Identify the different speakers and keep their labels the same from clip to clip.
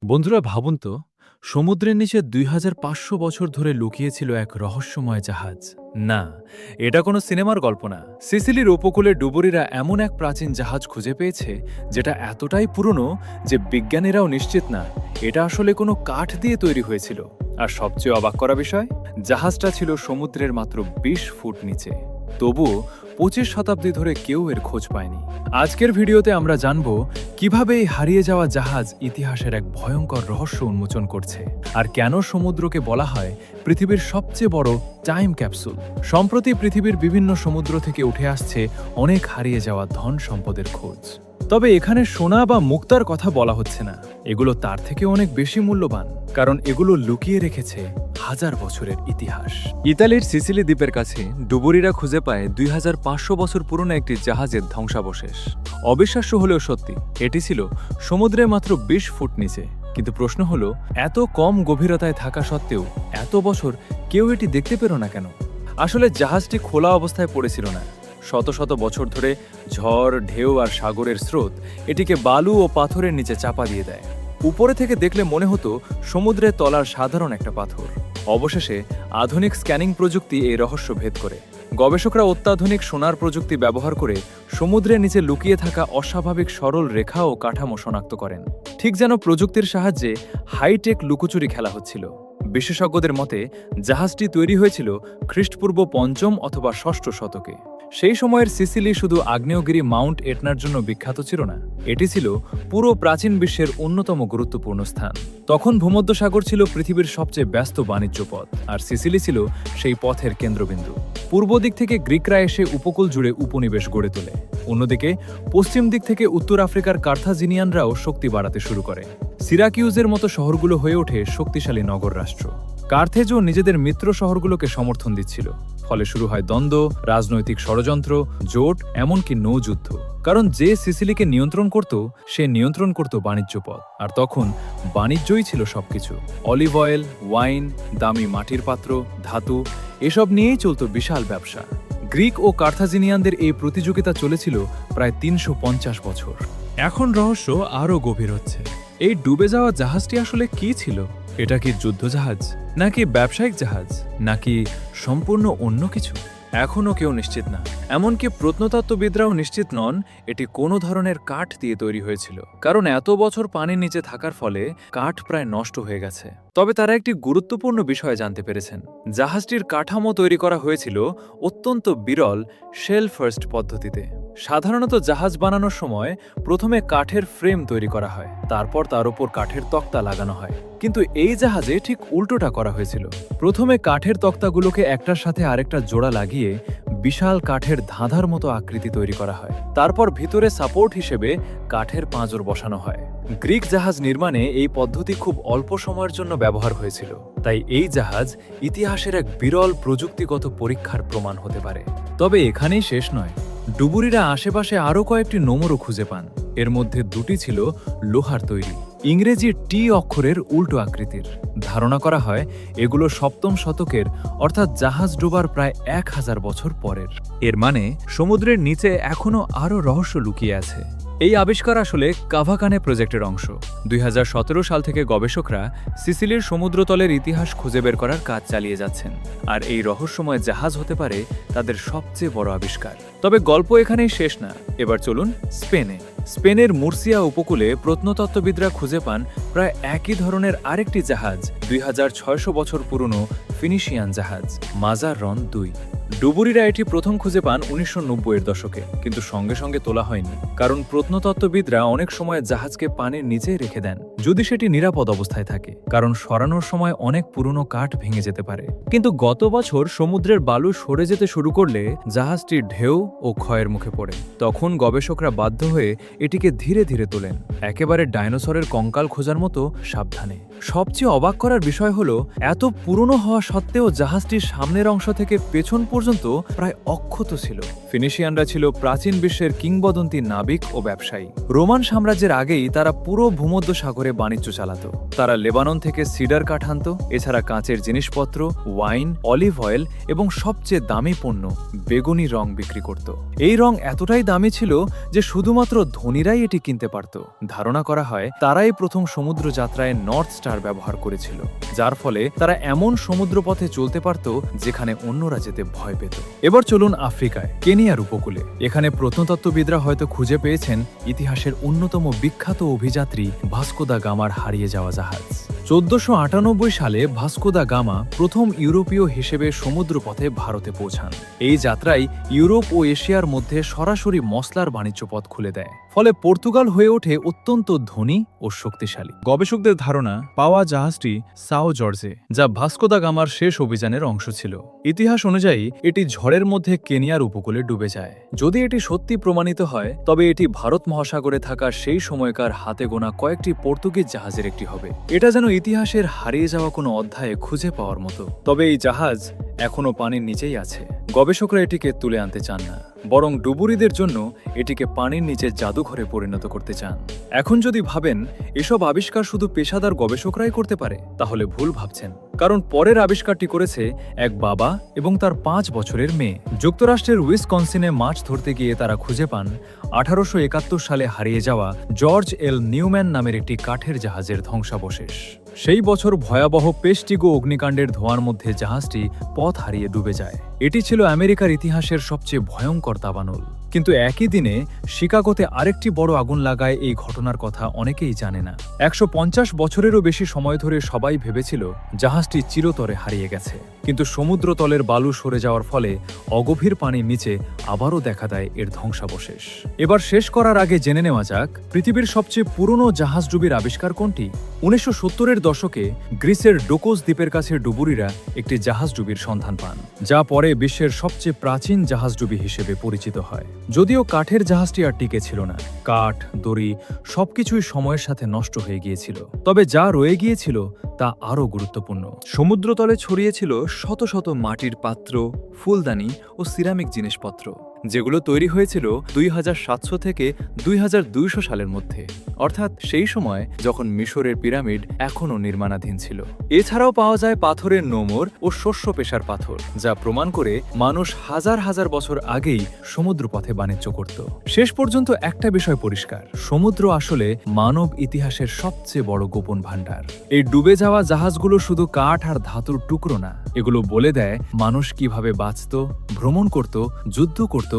Speaker 1: বন্ধুরা ভাবুন তো, সমুদ্রের নিচে ২৫০০ বছর ধরে লুকিয়েছিল এক রহস্যময় জাহাজ। না, এটা কোনো সিনেমার গল্প না। সিসিলির উপকূলে ডুবুরিরা এমন এক প্রাচীন জাহাজ খুঁজে পেয়েছে যেটা এতটাই পুরনো যে বিজ্ঞানীরাও নিশ্চিত না এটা আসলে কোনো কাঠ দিয়ে তৈরি হয়েছিল। আর সবচেয়ে অবাক করা বিষয়, জাহাজটা ছিল সমুদ্রের মাত্র ২০ ফুট নিচে। তবুও ২৫ শতাব্দী ধরে কেউ এর খোঁজ পায়নি। আজকের ভিডিওতে আমরা জানব কিভাবে এই হারিয়ে যাওয়া জাহাজ ইতিহাসের এক ভয়ঙ্কর রহস্য উন্মোচন করছে, আর কেন সমুদ্রকে বলা হয় পৃথিবীর সবচেয়ে বড় টাইম ক্যাপসুল। সম্প্রতি পৃথিবীর বিভিন্ন সমুদ্র থেকে উঠে আসছে অনেক হারিয়ে যাওয়া ধন সম্পদের খোঁজ। তবে এখানে সোনা বা মুক্তার কথা বলা হচ্ছে না, এগুলো তার থেকে অনেক বেশি মূল্যবান, কারণ এগুলো লুকিয়ে রেখেছে হাজার বছরের ইতিহাস। ইতালির সিসিলি দ্বীপের কাছে ডুবুরিরা খুঁজে পায় ২৫০০ বছর পুরনো একটি জাহাজের ধ্বংসাবশেষ। অবিশ্বাস্য হলেও সত্যি, এটি ছিল সমুদ্রে মাত্র ২০ ফুট নিচে। কিন্তু প্রশ্ন হলো, এত কম গভীরতায় থাকা সত্ত্বেও এত বছর কেউ এটি দেখতে পেল না কেন? আসলে জাহাজটি খোলা অবস্থায় পড়েছিল না। শত শত বছর ধরে ঝড়, ঢেউ আর সাগরের স্রোত এটিকে বালু ও পাথরের নিচে চাপা দিয়ে দেয়। উপরে থেকে দেখলে মনে হতো সমুদ্রের তলার সাধারণ একটা পাথর। অবশেষে আধুনিক স্ক্যানিং প্রযুক্তি এই রহস্য ভেদ করে। গবেষকরা অত্যাধুনিক সোনার প্রযুক্তি ব্যবহার করে সমুদ্রের নিচে লুকিয়ে থাকা অস্বাভাবিক সরল রেখা ও কাঠামো শনাক্ত করেন, ঠিক যেন প্রযুক্তির সাহায্যে হাইটেক লুকোচুরি খেলা হচ্ছিল। বিশেষজ্ঞদের মতে জাহাজটি তৈরি হয়েছিল খ্রিস্টপূর্ব ৫ম অথবা ৬ষ্ঠ শতকে। সেই সময়ের সিসিলি শুধু আগ্নেয়গিরি মাউন্ট এটনার জন্য বিখ্যাত ছিল না, এটি ছিল পুরো প্রাচীন বিশ্বের অন্যতম গুরুত্বপূর্ণ স্থান। তখন ভূমধ্যসাগর ছিল পৃথিবীর সবচেয়ে ব্যস্ত বাণিজ্য পথ, আর সিসিলি ছিল সেই পথের কেন্দ্রবিন্দু। পূর্ব দিক থেকে গ্রিকরা এসে উপকূল জুড়ে উপনিবেশ গড়ে তোলে। অন্যদিকে পশ্চিম দিক থেকে উত্তর আফ্রিকার কার্থাজিনিয়ানরাও শক্তি বাড়াতে শুরু করে। সিরাকিউজের মতো শহরগুলো হয়ে ওঠে শক্তিশালী নগর রাষ্ট্র। কার্থেজও নিজেদের মিত্র শহরগুলোকে সমর্থন দিচ্ছিল। ফলে শুরু হয় দ্বন্দ্ব, রাজনৈতিক ষড়যন্ত্র, জোট, এমনকি নৌযুদ্ধ। কারণ যে সিসিলিকে নিয়ন্ত্রণ করত সে নিয়ন্ত্রণ করত বাণিজ্য পথ, আর তখন বাণিজ্যই ছিল সবকিছু। অলিভ অয়েল, ওয়াইন, দামি মাটির পাত্র, ধাতু, এসব নিয়েই চলত বিশাল ব্যবসা। গ্রিক ও কার্থাজিনিয়ানদের এই প্রতিযোগিতা চলেছিল প্রায় ৩৫০ বছর। এখন রহস্য আরও গভীর হচ্ছে। এই ডুবে যাওয়া জাহাজটি আসলে কি ছিল? এটা কি যুদ্ধজাহাজ, নাকি ব্যবসায়িক জাহাজ, নাকি সম্পূর্ণ অন্য কিছু? এখনও কেউ নিশ্চিত না। এমনকি প্রত্নতত্ত্ববিদরাও নিশ্চিত নন এটি কোনো ধরনের কাঠ দিয়ে তৈরি হয়েছিল, কারণ এত বছর পানির নিচে থাকার ফলে কাঠ প্রায় নষ্ট হয়ে গেছে। তবে তারা একটি গুরুত্বপূর্ণ বিষয় জানতে পেরেছেন। জাহাজটির কাঠামো তৈরি করা হয়েছিল অত্যন্ত বিরল শেল ফার্স্ট পদ্ধতিতে। সাধারণত জাহাজ বানানোর সময় প্রথমে কাঠের ফ্রেম তৈরি করা হয়, তারপর তার উপর কাঠের তক্তা লাগানো হয়। কিন্তু এই জাহাজে ঠিক উল্টোটা করা হয়েছিল। প্রথমে কাঠের তক্তাগুলোকে একটার সাথে আরেকটা জোড়া লাগিয়ে বিশাল কাঠের ধাঁধার মতো আকৃতি তৈরি করা হয়। তারপর ভিতরে সাপোর্ট হিসেবে কাঠের পাঁজর বসানো হয়। গ্রিক জাহাজ নির্মাণে এই পদ্ধতি খুব অল্প সময়ের জন্য ব্যবহার হয়েছিল, তাই এই জাহাজ ইতিহাসের এক বিরল প্রযুক্তিগত পরীক্ষার প্রমাণ হতে পারে। তবে এখানেই শেষ নয়। ডুবুরিরা আশেপাশে আরও কয়েকটি নোঙরও খুঁজে পান। এর মধ্যে দুটি ছিল লোহার তৈরি, ইংরেজি টি অক্ষরের উল্টো আকৃতির। ধারণা করা হয় এগুলো ৭ম শতকের, অর্থাৎ জাহাজ ডোবার প্রায় ১০০০ বছর পরের। এর মানে সমুদ্রের নিচে এখনও আরও রহস্য লুকিয়ে আছে। এই আবিষ্কার আসলে কাভাকানে প্রজেক্টের অংশ। ২০১৭ সাল থেকে গবেষকরা সিসিলির সমুদ্রতলের ইতিহাস খুঁজে বের করার কাজ চালিয়ে যাচ্ছেন, আর এই রহস্যময় জাহাজ হতে পারে তাদের সবচেয়ে বড় আবিষ্কার। তবে গল্প এখানেই শেষ না। এবার চলুন স্পেনে। স্পেনের মুর্সিয়া উপকূলে প্রত্নতত্ত্ববিদরা খুঁজে পান প্রায় একই ধরনের আরেকটি জাহাজ, ২৬০০ বছর পুরনো ফিনিশিয়ান জাহাজ মাজার রন ২। ডুবুরিরা এটি প্রথম খুঁজে পান ১৯৯০-এর দশকে, কিন্তু সঙ্গে সঙ্গে তোলা হয়নি, কারণ প্রত্নতত্ত্ববিদরা অনেক সময় জাহাজকে পানির নিচেই রেখে দেন যদি সেটি নিরাপদ অবস্থায় থাকে, কারণ সরানোর সময় অনেক পুরনো কাঠ ভেঙে যেতে পারে। কিন্তু গত বছর সমুদ্রের বালু সরে যেতে শুরু করলে জাহাজটি ঢেউ ও ক্ষয়ের মুখে পড়ে। তখন গবেষকরা বাধ্য হয়ে এটিকে ধীরে ধীরে তোলেন, একেবারে ডাইনোসরের কঙ্কাল খোঁজার মতো সাবধানে। সবচেয়ে অবাক করার বিষয় হলো, এত পুরনো হওয়া সত্ত্বেও জাহাজটির সামনের অংশ থেকে পেছন পর্যন্ত পর্যন্ত প্রায় অক্ষত ছিল। ফিনিশিয়ানরা ছিল প্রাচীন বিশ্বের কিংবদন্তি নাবিক ও ব্যবসায়ী। রোমান সাম্রাজ্যের আগেই তারা পুরো ভূমধ্য সাগরে বাণিজ্য চালাত। তারা লেবানন থেকে সিডার কাঠ আনত, এছাড়া কাঁচের জিনিসপত্র, ওয়াইন, অলিভ অয়েল এবং সবচেয়ে দামি পণ্য বেগুনি রং বিক্রি করত। এই রং এতটাই দামি ছিল যে শুধুমাত্র ধনীরাই এটি কিনতে পারত। ধারণা করা হয় তারাই প্রথম সমুদ্র যাত্রায় নর্থ স্টার ব্যবহার করেছিল, যার ফলে তারা এমন সমুদ্রপথে চলতে পারত যেখানে অন্যরা যেতে ভয় পেত। এবার চলুন আফ্রিকায়, কেনিয়ার উপকূলে। এখানে প্রত্নতত্ত্ববিদরা হয়তো খুঁজে পেয়েছেন ইতিহাসের অন্যতম বিখ্যাত অভিযাত্রী ভাস্কো দা গামার হারিয়ে যাওয়া জাহাজ। 1498 সালে ভাস্কো দা গামা প্রথম ইউরোপীয় হিসেবে সমুদ্রপথে ভারতে পৌঁছান। এই যাত্রায় ইউরোপ ও এশিয়ার মধ্যে সরাসরি মশলার বাণিজ্য পথ খুলে দেয়, ফলে পর্তুগাল হয়ে ওঠে অত্যন্ত ধনী ও শক্তিশালী। গবেষকদের ধারণা পাওয়া জাহাজটি সাও জর্জে, যা ভাস্কো দা গামার শেষ অভিযানের অংশ ছিল। ইতিহাস অনুযায়ী এটি ঝড়ের মধ্যে কেনিয়ার উপকূলে ডুবে যায়। যদি এটি সত্যি প্রমাণিত হয় তবে এটি ভারত মহাসাগরে থাকা সেই সময়কার হাতে গোনা কয়েকটি পর্তুগিজ জাহাজের একটি হবে। এটা যেন ইতিহাসের হারিয়ে যাওয়া কোনো অধ্যায়ে খুঁজে পাওয়ার মতো। তবে এই জাহাজ এখনও পানির নিচেই আছে। গবেষকরা এটিকে তুলে আনতে চান না, বরং ডুবুরিদের জন্য এটিকে পানির নিচে জাদুঘরে পরিণত করতে চান। এখন যদি ভাবেন এসব আবিষ্কার শুধু পেশাদার গবেষকরাই করতে পারে, তাহলে ভুল ভাবছেন। কারণ পরের আবিষ্কারটি করেছে এক বাবা এবং তার 5 বছরের মেয়ে। যুক্তরাষ্ট্রের উইসকনসিনে মাছ ধরতে গিয়ে তারা খুঁজে পান 1871 সালে হারিয়ে যাওয়া জর্জ এল নিউম্যান নামের একটি কাঠের জাহাজের ধ্বংসাবশেষ। সেই বছর ভয়াবহ পেস্টিগো অগ্নিকাণ্ডের ধোঁয়ার মধ্যে জাহাজটি পথ হারিয়ে ডুবে যায়। এটি ছিল আমেরিকার ইতিহাসের সবচেয়ে ভয়ঙ্কর দাবানল। কিন্তু একই দিনে শিকাগোতে আরেকটি বড় আগুন লাগায়। এই ঘটনার কথা অনেকেই জানে না। 150 বছরেরও বেশি সময় ধরে সবাই ভেবেছিল জাহাজটি চিরতরে হারিয়ে গেছে, কিন্তু সমুদ্রতলের বালু সরে যাওয়ার ফলে অগভীর পানির নিচে আবারও দেখা দেয় এর ধ্বংসাবশেষ। এবার শেষ করার আগে জেনে নেওয়া যাক পৃথিবীর সবচেয়ে পুরনো জাহাজডুবির আবিষ্কার কোনটি। 1970-এর দশকে গ্রিসের ডোকোস দ্বীপের কাছে ডুবুরিরা একটি জাহাজডুবির সন্ধান পান, যা পরে বিশ্বের সবচেয়ে প্রাচীন জাহাজডুবি হিসেবে পরিচিত হয়। যদিও কাঠের জাহাজটি আর টিকে ছিল না, কাঠ, দড়ি সবকিছুই সময়ের সাথে নষ্ট হয়ে গিয়েছিল। তবে যা রয়ে গিয়েছিল তা আরও গুরুত্বপূর্ণ। সমুদ্রতলে ছড়িয়েছিল শত শত মাটির পাত্র, ফুলদানি ও সিরামিক জিনিসপত্র, যেগুলো তৈরি হয়েছিল 2700 থেকে 2200 সালের মধ্যে, অর্থাৎ সেই সময় যখন মিশরের পিরামিড এখনও নির্মাণাধীন ছিল। এছাড়াও পাওয়া যায় পাথরের নোঙর ও শস্য পেশার পাথর, যা প্রমাণ করে মানুষ হাজার হাজার বছর আগেই সমুদ্রপথে বাণিজ্য করত। শেষ পর্যন্ত একটা বিষয় পরিষ্কার, সমুদ্র আসলে মানব ইতিহাসের সবচেয়ে বড় গোপন ভাণ্ডার। এই ডুবে যাওয়া জাহাজগুলো শুধু কাঠ আর ধাতুর টুকরো না, এগুলো বলে দেয় মানুষ কিভাবে বাঁচত, ভ্রমণ করত, যুদ্ধ করত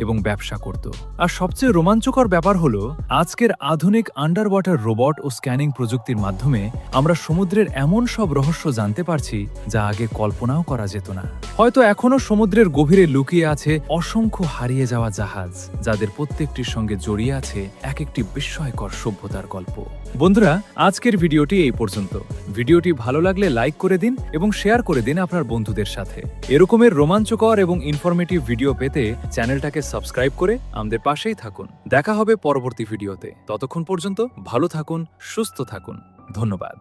Speaker 1: এবং ব্যবসা করত। আর সবচেয়ে রোমাঞ্চকর ব্যাপার হলো আজকের আধুনিক আন্ডার ওয়াটার রোবট ও স্ক্যানিং প্রযুক্তির মাধ্যমে আমরা সমুদ্রের এমন সব রহস্য জানতে পারছি যা আগে কল্পনাও করা যেত না। হয়তো এখনো সমুদ্রের গভীরে লুকিয়ে আছে অসংখ্য হারিয়ে যাওয়া জাহাজ, যাদের প্রত্যেকটির সঙ্গে জড়িয়ে আছে এক একটি বিস্ময়কর সভ্যতার গল্প। বন্ধুরা, আজকের ভিডিওটি এই পর্যন্ত। ভিডিওটি ভালো লাগলে লাইক করে দিন এবং শেয়ার করে দিন আপনার বন্ধুদের সাথে। এরকমের রোমাঞ্চকর এবং ইনফরমেটিভ ভিডিও পেতে চ্যানেলটাকে সাবস্ক্রাইব করে আমাদের পাশেই থাকুন। দেখা হবে পরবর্তী ভিডিওতে। ততক্ষণ পর্যন্ত ভালো থাকুন, সুস্থ থাকুন। ধন্যবাদ।